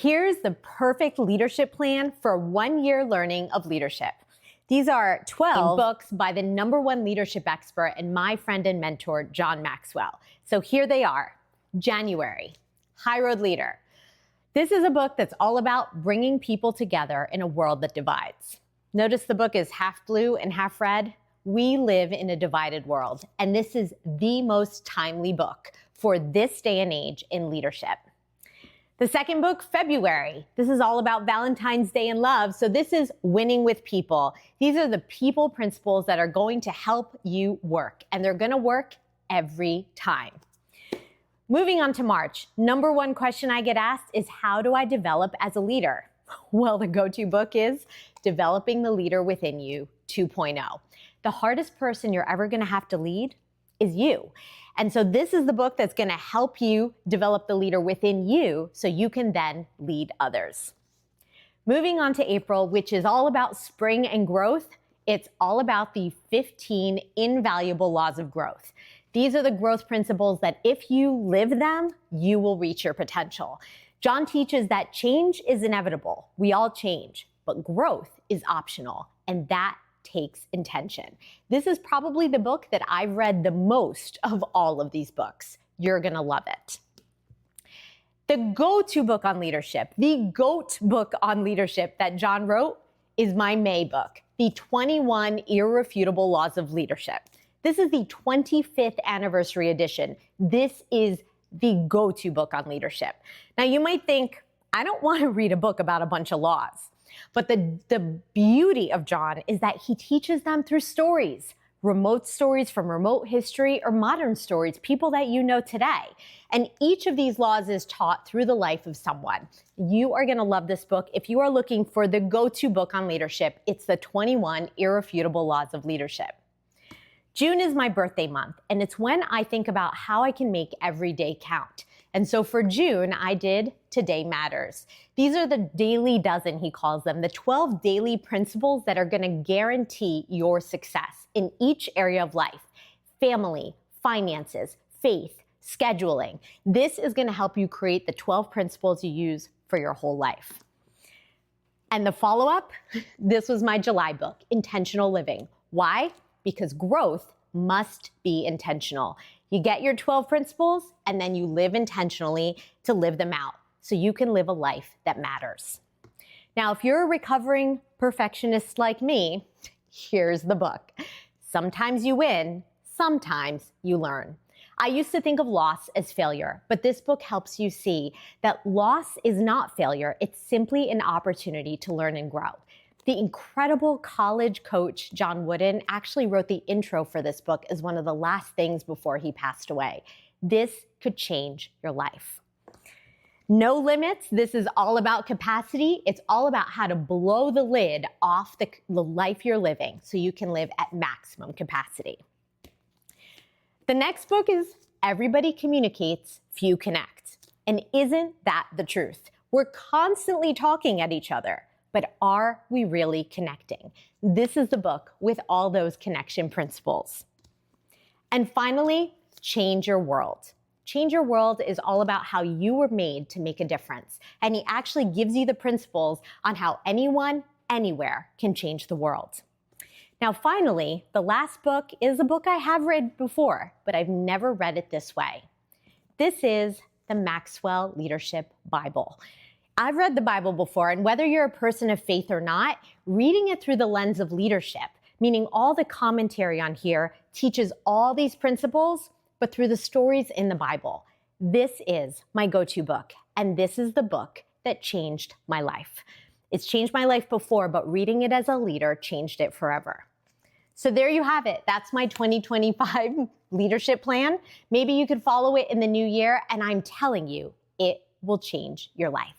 Here's the perfect leadership plan for 1 year learning of leadership. These are 12 books by the #1 leadership expert and my friend and mentor, John Maxwell. So here they are. January, High Road Leader. This is a book that's all about bringing people together in a world that divides. Notice the book is half blue and half red. We live in a divided world, and this is the most timely book for this day and age in leadership. The second book, February. This is all about Valentine's Day and love. So this is Winning with People. These are the people principles that are going to help you work, and they're going to work every time. Moving on to March, #1 question I get asked is, how do I develop as a leader? Well, the go-to book is Developing the Leader Within You 2.0. The hardest person you're ever going to have to lead is you. And so this is the book that's going to help you develop the leader within you so you can then lead others. Moving on to April, which is all about spring and growth. It's all about the 15 Invaluable Laws of Growth. These are the growth principles that if you live them, you will reach your potential. John teaches that change is inevitable. We all change, but growth is optional, and that takes intention. This is probably the book that I've read the most of all of these books. You're gonna love it. The go-to book on leadership, the GOAT book on leadership that John wrote is my May book, The 21 Irrefutable Laws of Leadership. This is the 25th anniversary edition. This is the go-to book on leadership. Now you might think, I don't want to read a book about a bunch of laws. But the beauty of John is that he teaches them through stories, remote stories from remote history or modern stories, people that you know today. And each of these laws is taught through the life of someone. You are going to love this book. If you are looking for the go-to book on leadership, it's the 21 Irrefutable Laws of Leadership. June is my birthday month, and it's when I think about how I can make every day count. And so for June, I did Today Matters. These are the daily dozen, he calls them, the 12 daily principles that are going to guarantee your success in each area of life: family, finances, faith, scheduling. This is going to help you create the 12 principles you use for your whole life. And the follow-up, this was my July book, Intentional Living. Why? Because growth must be intentional. You get your 12 principles and then you live intentionally to live them out so you can live a life that matters. Now, if you're a recovering perfectionist like me, here's the book. Sometimes you win, sometimes you learn. I used to think of loss as failure, but this book helps you see that loss is not failure. It's simply an opportunity to learn and grow. The incredible college coach, John Wooden, actually wrote the intro for this book as one of the last things before he passed away. This could change your life. No limits. This is all about capacity. It's all about how to blow the lid off the life you're living so you can live at maximum capacity. The next book is Everybody Communicates, Few Connect. And isn't that the truth? We're constantly talking at each other. But are we really connecting? This is the book with all those connection principles. And finally, Change Your World. Change Your World is all about how you were made to make a difference. And he actually gives you the principles on how anyone, anywhere can change the world. Now, finally, the last book is a book I have read before, but I've never read it this way. This is the Maxwell Leadership Bible. I've read the Bible before, and whether you're a person of faith or not, reading it through the lens of leadership, meaning all the commentary on here teaches all these principles, but through the stories in the Bible. This is my go-to book, and this is the book that changed my life. It's changed my life before, but reading it as a leader changed it forever. So there you have it. That's my 2025 leadership plan. Maybe you could follow it in the new year, and I'm telling you, it will change your life.